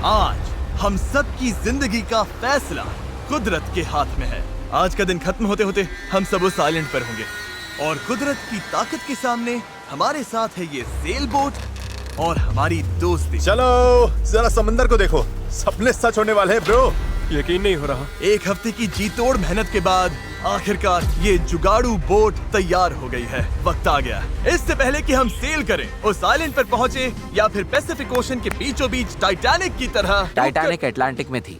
आज हम सब की जिंदगी का फैसला कुदरत के हाथ में है। आज का दिन खत्म होते होते हम सब उस आइलैंड पर होंगे और कुदरत की ताकत के सामने हमारे साथ है ये सेल बोट और हमारी दोस्ती। चलो जरा समंदर को देखो, सपने सच होने वाले हैं ब्रो। यकीन नहीं हो रहा। एक हफ्ते की जी तोड़ मेहनत के बाद आखिरकार ये जुगाड़ू बोट तैयार हो गई है। वक्त आ गया इससे पहले कि हम सेल करें, उस आइलैंड पर पहुंचे या फिर पैसिफिक ओशन के बीचों बीच टाइटैनिक की तरह। टाइटैनिक अटलांटिक में थी।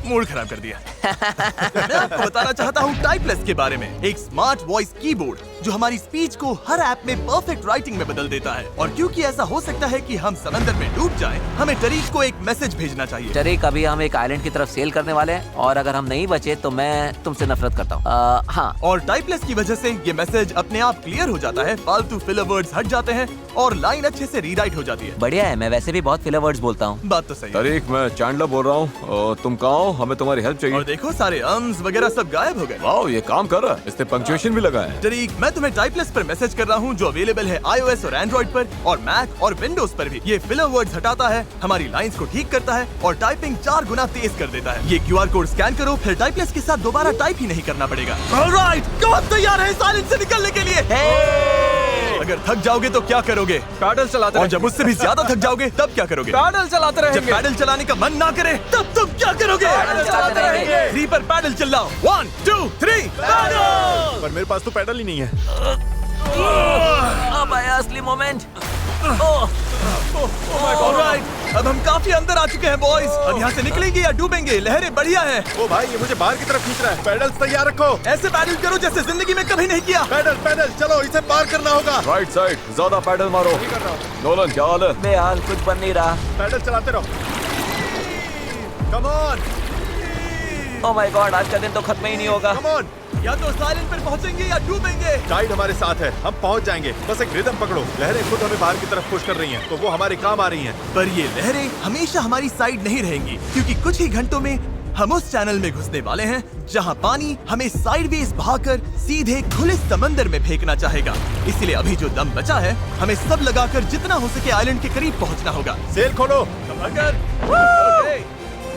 मूड खराब कर दिया। मैं आपको बताना चाहता हूँ टाइपलेस के बारे में, एक स्मार्ट वॉइस कीबोर्ड जो हमारी स्पीच को हर ऐप में परफेक्ट राइटिंग में बदल देता है। और क्योंकि ऐसा हो सकता है कि हम समंदर में डूब जाएं, हमें टरीक को एक मैसेज भेजना चाहिए। टरीक, अभी हम एक आइलैंड की तरफ सेल करने वाले हैं और अगर हम नहीं बचे तो मैं तुमसे नफरत करता हूँ। हाँ, और टाइपलेस की वजह से ये मैसेज अपने आप क्लियर हो जाता है, फालतू फिलर वर्ड्स हट जाते हैं और लाइन अच्छे से रीराइट हो जाती है। बढ़िया है, मैं वैसे भी बहुत फिलर वर्ड्स बोलता हूँ। बात तो सही है। तारिक, मैं चैंडलर बोल रहा हूँ। तुम कहाँ हो? हमें तुम्हारी हेल्प चाहिए। और देखो सारे अम्स वगैरह सब गायब हो गए। वाओ, ये काम कर रहा है। इसने पंक्चुएशन भी लगा है। टरीक, मैं तुम्हें टाइपलेस पर मैसेज कर रहा हूँ जो अवेलेबल है iOS और एंड्रॉइड पर और मैक और विंडोज पर भी। ये फिलर वर्ड्स हटाता है, हमारी लाइंस को ठीक करता है और टाइपिंग 4 गुना तेज कर देता है। ये QR कोड स्कैन करो, फिर टाइपलेस के साथ दोबारा टाइप ही नहीं करना पड़ेगा। ऑलराइट, कौन तैयार है इस आइलैंड से निकलने के लिए? अगर थक जाओगे तो क्या करोगे? पैडल चलाते और जब उससे भी ज्यादा थक जाओगे तब क्या करोगे? पैडल चलाते जब रहेंगे। पैडल चलाने का मन ना करे तब तुम क्या करोगे? पैडल चलाते रहेंगे। 3 पर पैडल चिल्लाओ। 1 2 3 पैडल। पर मेरे पास तो पैडल ही नहीं है। अब आया असली मोमेंट। ऑलराइट, अब हम काफी अंदर आ चुके हैं बॉयज। अब यहाँ से निकलेंगे या डूबेंगे? लहरें बढ़िया हैं। ओ भाई, ये मुझे बाहर की तरफ खींच रहा है। पैडल तैयार रखो। ऐसे पैडल करो जैसे जिंदगी में कभी नहीं किया। पैडल पैडल, चलो इसे पार करना होगा। राइट साइड, ज्यादा पैडल मारो। नोलन, क्या हाल है? बेहाल, कुछ बन नहीं रहा। पैडल चलाते रहो। Come on, oh my God, आज का दिन तो खत्म ही नहीं होगा। Come on. या तो साइलेंट पर पहुंचेंगे या डूबेंगे। टाइड हमारे साथ है, हम पहुंच जाएंगे। बस एक रिदम पकड़ो। लहरें खुद हमें बाहर की तरफ पुश कर रही हैं, तो वो हमारे काम आ रही हैं। पर ये लहरें हमेशा हमारी साइड नहीं रहेंगी, क्योंकि कुछ ही घंटों में हम उस चैनल में घुसने वाले हैं जहां पानी हमें साइडवेज बहाकर सीधे खुले समंदर में फेंकना चाहेगा। इसलिए अभी जो दम बचा है, हमें सब लगाकर जितना हो सके आइलैंड के करीब पहुंचना होगा। सेल खोलो। अगर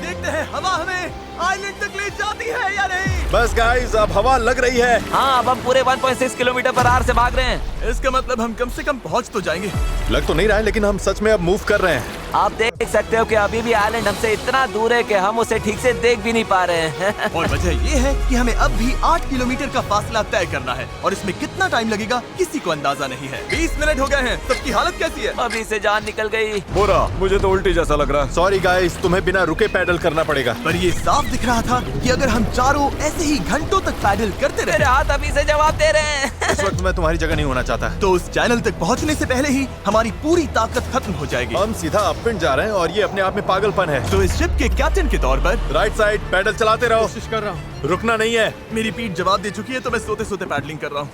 देखते हैं हवा हमें आइलैंड तक ले जाती है या नहीं। बस गाइस, अब हवा लग रही है। हाँ, अब हम पूरे 1.6 किलोमीटर पर आवर से भाग रहे हैं। इसका मतलब हम कम से कम पहुंच तो जाएंगे। लग तो नहीं रहा है, लेकिन हम सच में अब मूव कर रहे हैं। आप देख सकते हो कि अभी भी आइलैंड हमसे इतना दूर है कि हम उसे ठीक से देख भी नहीं पा रहे हैं। और वजह ये है कि हमें अब भी 8 किलोमीटर का फासला तय करना है और इसमें कितना टाइम लगेगा किसी को अंदाजा नहीं है। 20 मिनट हो गए हैं। सबकी हालत कैसी है? अभी से जान निकल गई। बुरा, मुझे तो उल्टी जैसा लग रहा है। सॉरी गाइस, तुम्हें बिना रुके पैडल करना पड़ेगा। पर ये साफ दिख रहा था कि अगर हम चारों ऐसे ही घंटों तक पैडल करते मेरे रहे हाथ अभी से जवाब दे रहे हैं। इस वक्त मैं तुम्हारी जगह नहीं होना चाहता। तो उस चैनल तक पहुंचने से पहले ही हमारी पूरी ताकत खत्म हो जाएगी। हम सीधा अपविंड जा रहे हैं और ये अपने आप में पागलपन है। तो इस शिप के कैप्टन के तौर पर राइट साइड, पैडल चलाते रहो। कोशिश कर रहा हूँ। रुकना नहीं है। मेरी पीठ जवाब दे चुकी है, तो मैं सोते सोते पैडलिंग कर रहा हूँ।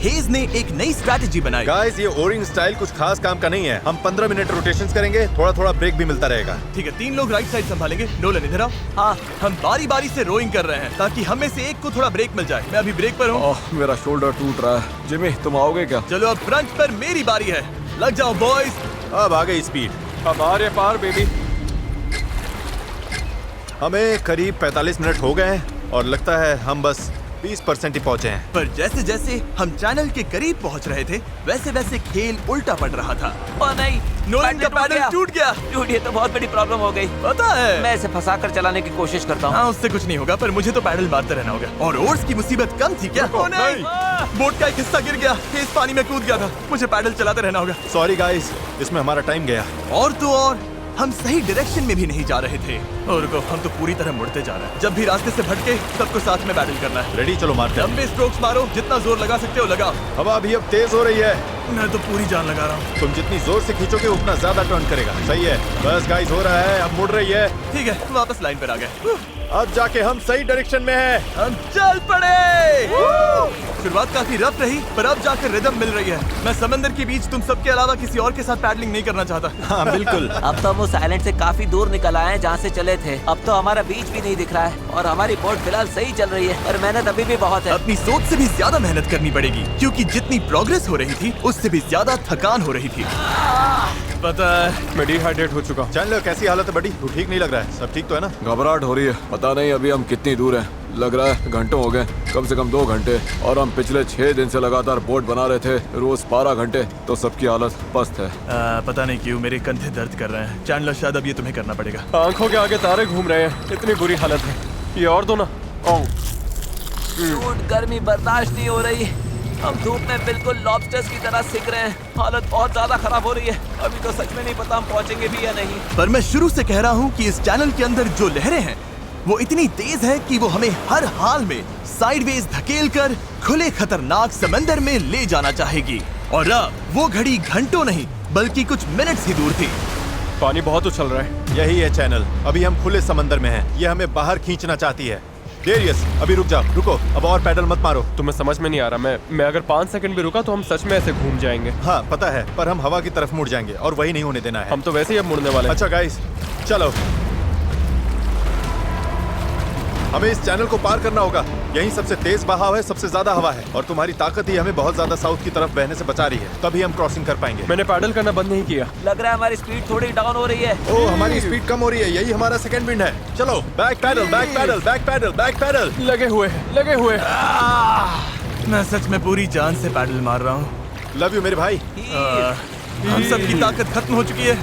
हेज ने एक नई स्ट्रैटेजी बनाई। गाइस, ये ओरिंग स्टाइल कुछ खास काम का नहीं है। हम 15 मिनट रोटेशंस करेंगे, थोड़ा थोड़ा ब्रेक भी मिलता रहेगा। ठीक है, 3 लोग राइट साइड संभालेंगे। नोलन इधर आओ। हाँ, हम बारी बारी से रोइंग कर रहे हैं ताकि हम में से एक को थोड़ा ब्रेक मिल जाए। मैं अभी ब्रेक पर हूँ। मेरा शोल्डर टूट रहा है। जिमी, तुम आओगे क्या? चलो अब फ्रंट पर मेरी बारी है। लग जाओ बॉयज। अब आ गई स्पीड। अब आ रहे पार बेबी। हमें करीब 45 मिनट हो गए हैं और लगता है हम बस 20% ही पहुंचे हैं। पर जैसे जैसे हम चैनल के करीब पहुंच रहे थे, वैसे वैसे खेल उल्टा पड़ रहा था। ओ नहीं, नोलन का पैडल टूट गया। ये तो बहुत बड़ी प्रॉब्लम हो गई। पता है, मैं इसे फंसाकर चलाने की कोशिश करता हूँ। हाँ, उससे कुछ नहीं होगा, पर मुझे तो पैडल मारते रहना होगा। और ओर्स की मुसीबत कम थी क्या? ओ नहीं, बोट का एक हिस्सा गिर गया। इस पानी में कूद गया था। मुझे पैडल चलाते रहना होगा। सॉरी गाइस, इसमें हमारा टाइम गया। और तो और हम सही डायरेक्शन में भी नहीं जा रहे थे। और हम तो पूरी तरह मुड़ते जा रहे हैं। जब भी रास्ते से भटके सबको साथ में पैडल करना है। रेडी, चलो मारते हैं। लंबे स्ट्रोक्स मारो, जितना जोर लगा सकते हो लगाओ। हवा भी अब तेज हो रही है। मैं तो पूरी जान लगा रहा हूँ। तुम जितनी जोर से खींचोगे उतना ज्यादा टर्न करेगा। सही है। बस गाइस, हो रहा है, अब मुड़ रही है। ठीक है, वापस लाइन पर आ गए। अब जाके हम सही डायरेक्शन में हैं। हम चल पड़े। शुरुआत काफी रफ रही, पर अब जाकर रिदम मिल रही है। मैं समंदर के बीच तुम सबके अलावा किसी और के साथ पैडलिंग नहीं करना चाहता। हाँ बिल्कुल। अब तो हम उस आइलैंड से काफी दूर निकल आए हैं जहाँ से चले थे। अब तो हमारा बीच भी नहीं दिख रहा है और हमारी बोट फिलहाल सही चल रही है, पर मेहनत अभी भी बहुत है। अपनी सोच से भी ज्यादा मेहनत करनी पड़ेगी, क्योंकि जितनी प्रोग्रेस हो रही थी उससे भी ज्यादा थकान हो रही थी। पता है। मैं डिहाइड्रेट हो चुका हूँ। चैंडलर कैसी हालत है बड़ी? तू ठीक नहीं लग रहा है। सब ठीक तो है ना? घबराहट हो रही है। पता नहीं अभी हम कितनी दूर हैं। लग रहा है घंटों हो गए, कम से कम 2 घंटे। और हम पिछले 6 दिन से लगातार बोट बना रहे थे, रोज 12 घंटे। तो सबकी हालत पस्त है। पता नहीं क्यों मेरे कंधे दर्द कर रहे हैं। चैंडलर शायद अब ये तुम्हें करना पड़ेगा। आंखों के आगे तारे घूम रहे हैं, इतनी बुरी हालत है। ये और दो ना। डूड, गर्मी बर्दाश्त नहीं हो रही। हम धूप में बिल्कुल लॉबस्टर्स की तरह सिक रहे हैं। हालत बहुत ज्यादा खराब हो रही है। अभी तो सच में नहीं पता हम पहुंचेंगे भी या नहीं। पर मैं शुरू से कह रहा हूँ कि इस चैनल के अंदर जो लहरें हैं वो इतनी तेज है कि वो हमें हर हाल में साइडवेज धकेल कर खुले खतरनाक समंदर में ले जाना चाहेगी। और अब वो घड़ी घंटों नहीं बल्कि कुछ मिनट्स ही दूर थी। पानी बहुत उछल रहा है। यही है चैनल। अभी हम खुले समंदर में हैं। ये हमें बाहर खींचना चाहती है। डेरियस, अभी रुक जा। रुको, अब और पैडल मत मारो। तुम्हें समझ में नहीं आ रहा। मैं अगर 5 सेकंड भी रुका तो हम सच में ऐसे घूम जाएंगे। हाँ पता है, पर हम हवा की तरफ मुड़ जाएंगे और वही नहीं होने देना है। हम तो वैसे ही अब मुड़ने वाले हैं। अच्छा गाइस, चलो। हमें इस चैनल को पार करना होगा। यही सबसे तेज बहाव है, सबसे ज्यादा हवा है और तुम्हारी ताकत ही हमें बहुत ज्यादा साउथ की तरफ बहने से बचा रही है। तभी हम क्रॉसिंग कर पाएंगे। मैंने पैडल करना बंद नहीं किया। लग रहा है हमारी स्पीड थोड़ी डाउन हो रही है। ओह, हमारी स्पीड कम हो रही है। यही हमारा सेकंड विंड है। चलो, back paddle, back paddle, back paddle, back paddle. लगे हुए मैं सच में पूरी जान से पैडल मार रहा हूँ। लव यू मेरे भाई। हम सबकी ताकत खत्म हो चुकी है।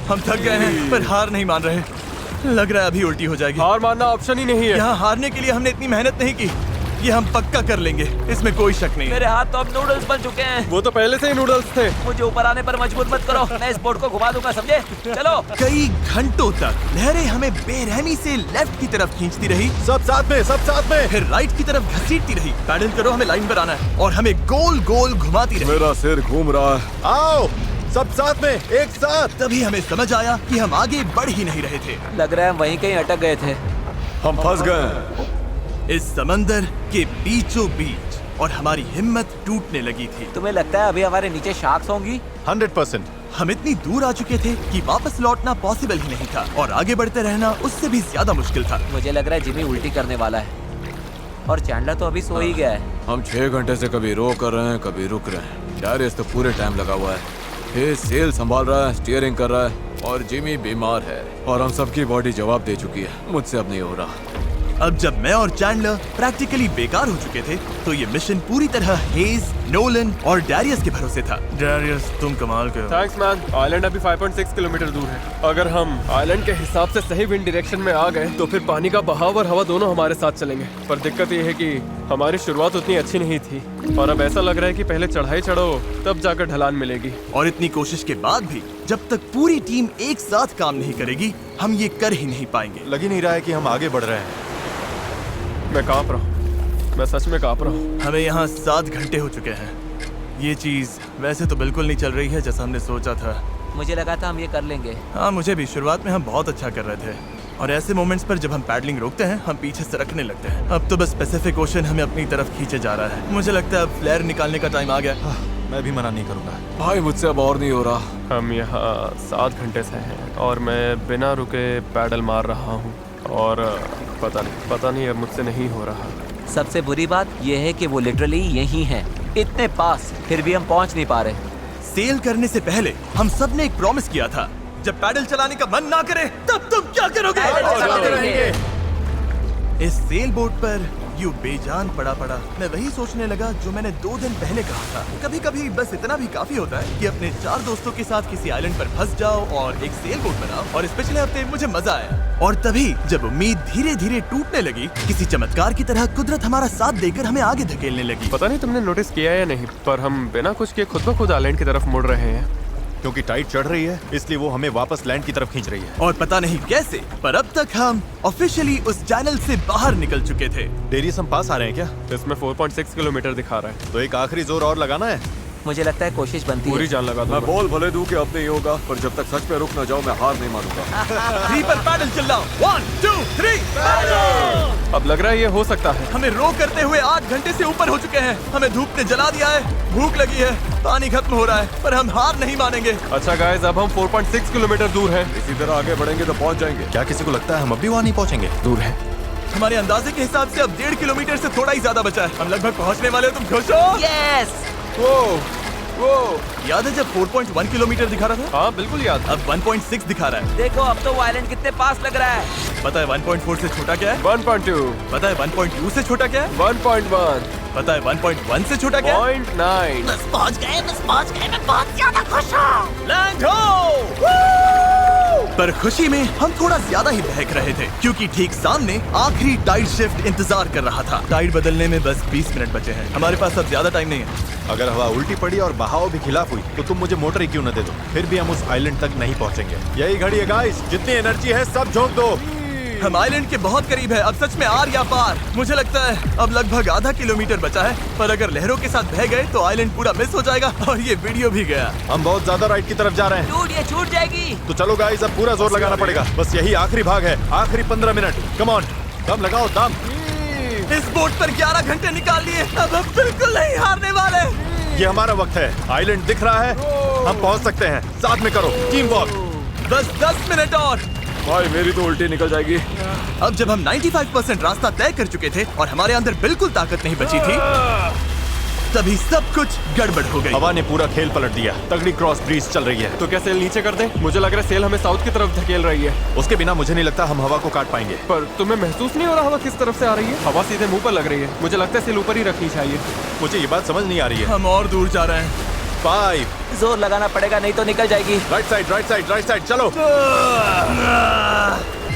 हम थक गए हैं पर हार नहीं मान रहे। लग रहा है अभी उल्टी हो जाएगी। हार मानना ऑप्शन ही नहीं है। यहाँ हारने के लिए हमने इतनी मेहनत नहीं की। ये हम पक्का कर लेंगे, इसमें कोई शक नहीं। मेरे हाथ तो अब नूडल्स बन चुके हैं। वो तो पहले से ही नूडल्स थे। मुझे ऊपर आने पर मजबूर मत करो। मैं इस बोट को घुमा दूंगा, समझे? चलो। कई घंटों तक लहरें हमें बेरहमी से लेफ्ट की तरफ खींचती रही, सब साथ में, सब साथ में। फिर राइट की तरफ घसीटती रही। पैडल करो, हमें लाइन पर आना है और हमें गोल गोल घुमाती रही। मेरा सिर घूम रहा है। आओ सब साथ में, एक साथ। तभी हमें समझ आया कि हम आगे बढ़ ही नहीं रहे थे। लग रहा है हम वहीं कहीं अटक गए थे। हम फंस गए इस समंदर के बीचों बीच और हमारी हिम्मत टूटने लगी थी। तुम्हें लगता है अभी हमारे नीचे शार्क्स होंगी? 100%। हम इतनी दूर आ चुके थे कि वापस लौटना पॉसिबल ही नहीं था और आगे बढ़ते रहना उससे भी ज्यादा मुश्किल था। मुझे लग रहा है जिमी उल्टी करने वाला है और चैंडलर तो अभी सो ही गया है। हम 6 घंटे से कभी रो कर रहे हैं, कभी रुक रहे हैं। डैरियस तो पूरे टाइम लगा हुआ है। ये सेल संभाल रहा है, स्टीयरिंग कर रहा है और जिमी बीमार है और हम सबकी बॉडी जवाब दे चुकी है। मुझसे अब नहीं हो रहा। अब जब मैं और चैंडलर प्रैक्टिकली बेकार हो चुके थे तो ये मिशन पूरी तरह हेज, नोलन और डैरियस के भरोसे था। डैरियस, तुम कमाल के हो। Thanks man. आइलैंड अभी 5.6 किलोमीटर दूर है। अगर हम आइलैंड के हिसाब से सही विंड डायरेक्शन में आ गए तो फिर पानी का बहाव और हवा दोनों हमारे साथ चलेंगे। पर दिक्कत ये है कि हमारी शुरुआत उतनी अच्छी नहीं थी और अब ऐसा लग रहा है कि पहले चढ़ाई चढ़ो तब जाकर ढलान मिलेगी। और इतनी कोशिश के बाद भी जब तक पूरी टीम एक साथ काम नहीं करेगी हम ये कर ही नहीं पाएंगे। लग ही नहीं रहा है कि हम आगे बढ़ रहे हैं। मैं कांप रहा हूँ, मैं सच में कांप रहा हूँ। हमें यहाँ 7 घंटे हो चुके हैं। ये चीज वैसे तो बिल्कुल नहीं चल रही है जैसा हमने सोचा था। मुझे लगा था हम ये कर लेंगे। हाँ, मुझे भी। शुरुआत में हम बहुत अच्छा कर रहे थे और ऐसे मोमेंट्स पर जब हम पैडलिंग रोकते हैं हम पीछे सरकने लगते हैं। अब तो बस पैसिफिक ओशन हमें अपनी तरफ खींचे जा रहा है। मुझे लगता है अब फ्लेयर निकालने का टाइम आ गया। मैं भी मना नहीं करूंगा। भाई मुझसे अब और नहीं हो रहा। हम यहाँ 7 घंटे से हैं और मैं बिना रुके पैडल मार रहा हूँ और पता नहीं अब मुझसे नहीं हो रहा। सबसे बुरी बात यह है कि वो लिटरली यहीं है, इतने पास, फिर भी हम पहुंच नहीं पा रहे। सेल करने से पहले हम सब ने एक प्रॉमिस किया था, जब पैडल चलाने का मन ना करे तब तुम क्या करोगे? पैडल चलाते रहेंगे। इस सेल बोट पर यूं बेजान पड़ा मैं वही सोचने लगा जो मैंने 2 दिन पहले कहा था। कभी कभी बस इतना भी काफी होता है कि अपने 4 दोस्तों के साथ किसी आइलैंड पर फंस जाओ और एक सेल बोट बनाओ। और इस पिछले हफ्ते मुझे मजा आया। और तभी जब उम्मीद धीरे धीरे टूटने लगी, किसी चमत्कार की तरह कुदरत हमारा साथ देकर हमें आगे धकेलने लगी। पता नहीं तुमने नोटिस किया या नहीं, पर हम बिना कुछ किए खुद ब खुद आइलैंड की तरफ मुड़ रहे हैं। क्योंकि टाइड चढ़ रही है इसलिए वो हमें वापस लैंड की तरफ खींच रही है। और पता नहीं कैसे, पर अब तक हम ऑफिशियली उस चैनल से बाहर निकल चुके थे। डेरियस, हम पास आ रहे हैं क्या? इसमें 4.6 किलोमीटर दिखा रहा है। तो एक आखिरी जोर और लगाना है। मुझे लगता है कोशिश बनती पूरी है। जान लगा मैं दूंगा। बोल भले दूं कि अब नहीं होगा, पर जब तक सच में रुक ना जाओ मैं हार नहीं मानूंगा। 3 पर पैडल चिल्लाओ। 1 2 3 अब लग रहा है ये हो सकता है। हमें रो करते हुए 8 घंटे से ऊपर हो चुके हैं। हमें धूप ने जला दिया है, भूख लगी है, पानी खत्म हो रहा है, पर हम हार नहीं मानेंगे। अच्छा गाइस, अब हम 4.6 किलोमीटर दूर हैं। इसी तरह आगे बढ़ेंगे तो पहुंच जाएंगे। क्या किसी को लगता है हम अब भी वहाँ नहीं पहुँचेंगे? दूर है। हमारे अंदाजे के हिसाब से अब 1.5 किलोमीटर से थोड़ा ही ज्यादा बचा है। हम लगभग पहुंचने वाले हैं। तुम खुश हो? यस। वो याद है जब 4.1 किलोमीटर दिखा रहा था? हाँ बिल्कुल याद। अब 1.6 दिखा रहा है। देखो अब तो वो आइलैंड कितने पास लग रहा है। पता है 1.4 से छोटा क्या है? 1.2, पता है 1.2 से छोटा क्या है? 1.1, पता है 1.1 से छोटा क्या है? 0.9। बस पहुंच गए, मैं बहुत ज्यादा खुश हूँ। लैंड हो! पर खुशी में हम थोड़ा ज्यादा ही बहक रहे थे क्योंकि ठीक सामने आखिरी टाइड शिफ्ट इंतजार कर रहा था। टाइड बदलने में बस 20 मिनट बचे हैं। हमारे पास अब ज्यादा टाइम नहीं है। अगर हवा उल्टी पड़ी और बहाव भी खिलाफ हुई तो तुम मुझे मोटर ही क्यों न दे दो, फिर भी हम उस आइलैंड तक नहीं पहुंचेंगे। यही घड़ी है गाइस, जितनी एनर्जी है सब झोंक दो। हम आइलैंड के बहुत करीब है। अब सच में आर या पार। मुझे लगता है अब लगभग आधा किलोमीटर बचा है, पर अगर लहरों के साथ बह गए तो आइलैंड पूरा मिस हो जाएगा और ये वीडियो भी गया। हम बहुत ज्यादा राइट की तरफ जा रहे हैं। डूड ये छूट जाएगी। तो चलो गाइस, अब पूरा जोर लगाना पड़ेगा। बस यही आखिरी भाग है, आखिरी 15 मिनट। कम ऑन, दम लगाओ दम। इस बोट पर 11 घंटे निकाल लिए। अब हम बिल्कुल नहीं हारने वाले। ये हमारा वक्त है। आइलैंड दिख रहा है, हम पहुंच सकते हैं। साथ में करो, टीम वर्क। बस 10 मिनट और। भाई मेरी तो उल्टी निकल जाएगी। अब जब हम 95% रास्ता तय कर चुके थे और हमारे अंदर बिल्कुल ताकत नहीं बची थी, तभी सब कुछ गड़बड़ हो गई। हवा ने पूरा खेल पलट दिया। तगड़ी क्रॉस ब्रीज चल रही है। तो क्या सेल नीचे कर दें? मुझे लग रहा है सेल हमें साउथ की तरफ धकेल रही है। उसके बिना मुझे नहीं लगता हम हवा को काट पाएंगे। पर तुम्हें महसूस नहीं हो रहा हवा किस तरफ से आ रही है? हवा सीधे मुंह पर लग रही है। मुझे लगता है सेल ऊपर ही रखनी चाहिए। मुझे ये बात समझ नहीं आ रही है। हम और दूर जा रहे हैं। 5, जोर लगाना पड़ेगा नहीं तो निकल जाएगी। Right side, right side, right side, चलो।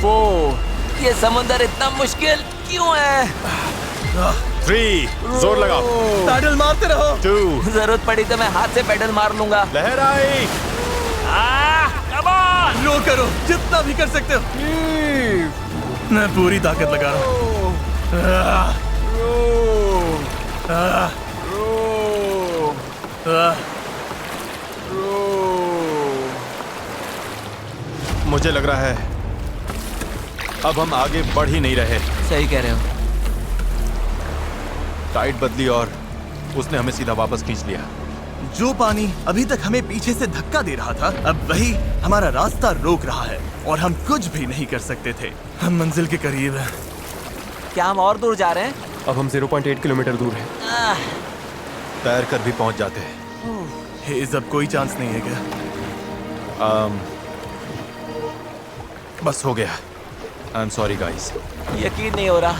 4, ये समुंदर इतना मुश्किल क्यों है? 3, जोर लगाओ। पैडल मारते रहो। 2, जरूरत पड़ी तो मैं हाथ से पेडल मार लूंगा। लहर आई। Come on. रो करो जितना भी कर सकते हो। मैं पूरी ताकत लगा रहा हूँ। मुझे लग रहा है अब हम आगे बढ़ ही नहीं रहे। सही कह रहे हो। टाइड बदली और उसने हमें सीधा वापस खींच लिया। जो पानी अभी तक हमें पीछे से धक्का दे रहा था, अब वही हमारा रास्ता रोक रहा है और हम कुछ भी नहीं कर सकते थे। हम मंजिल के करीब हैं। क्या हम और दूर जा रहे हैं? अब हम 0.8 किलोमीटर दूर हैं। तैर कर भी पहुंच जाते हैं। हेज, अब कोई चांस नहीं है क्या? बस हो गया। I am sorry guys. यकीन नहीं हो रहा।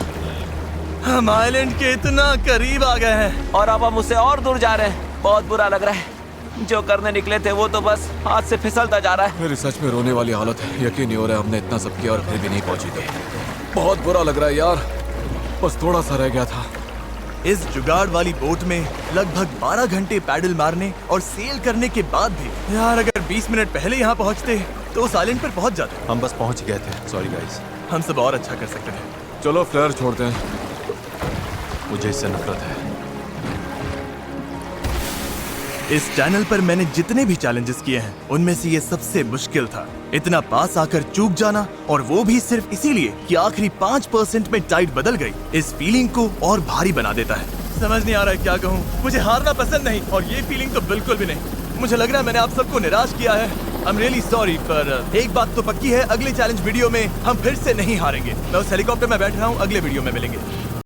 हम आइलैंड के इतना करीब आ गए हैं और अब हम उससे और दूर जा रहे हैं। बहुत बुरा लग रहा है। जो करने निकले थे वो तो बस हाथ से फिसलता जा रहा है। मेरी सच में रोने वाली हालत है। यकीन नहीं हो रहा है हमने इतना सब किया और फिर भी नहीं पहुंची थी। बहुत बुरा लग रहा है यार। बस थोड़ा सा रह गया था। इस जुगाड़ वाली बोट में लगभग 12 घंटे पैडल मारने और सेल करने के बाद भी यार, अगर 20 मिनट पहले यहाँ पहुँचते तो उस आइलैंड पर पहुँच जाते। हम बस पहुंच गए थे। Sorry guys. हम सब और अच्छा कर सकते थे। चलो फ्लेयर छोड़ते हैं। मुझे इससे नफरत है। इस चैनल पर मैंने जितने भी चैलेंजेस किए हैं उनमें से ये सबसे मुश्किल था। इतना पास आकर चूक जाना, और वो भी सिर्फ इसीलिए कि आखिरी 5% में टाइड बदल गई, इस फीलिंग को और भारी बना देता है। समझ नहीं आ रहा है क्या कहूँ। मुझे हारना पसंद नहीं और ये फीलिंग तो बिल्कुल भी नहीं। मुझे लग रहा है मैंने आप सबको निराश किया है। आई एम रियली सॉरी, पर एक बात तो पक्की है, अगले चैलेंज वीडियो में हम फिर से नहीं हारेंगे। मैं उस हेलीकॉप्टर में बैठ रहा हूँ। अगले वीडियो में मिलेंगे।